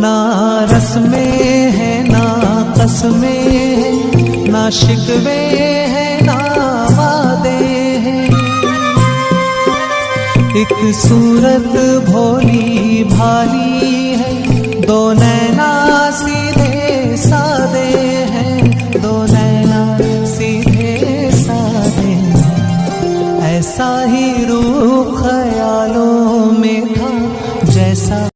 ना रस्में है ना कसमें है, ना शिकवे है ना वादे हैं। एक सूरत भोली भाली है, दो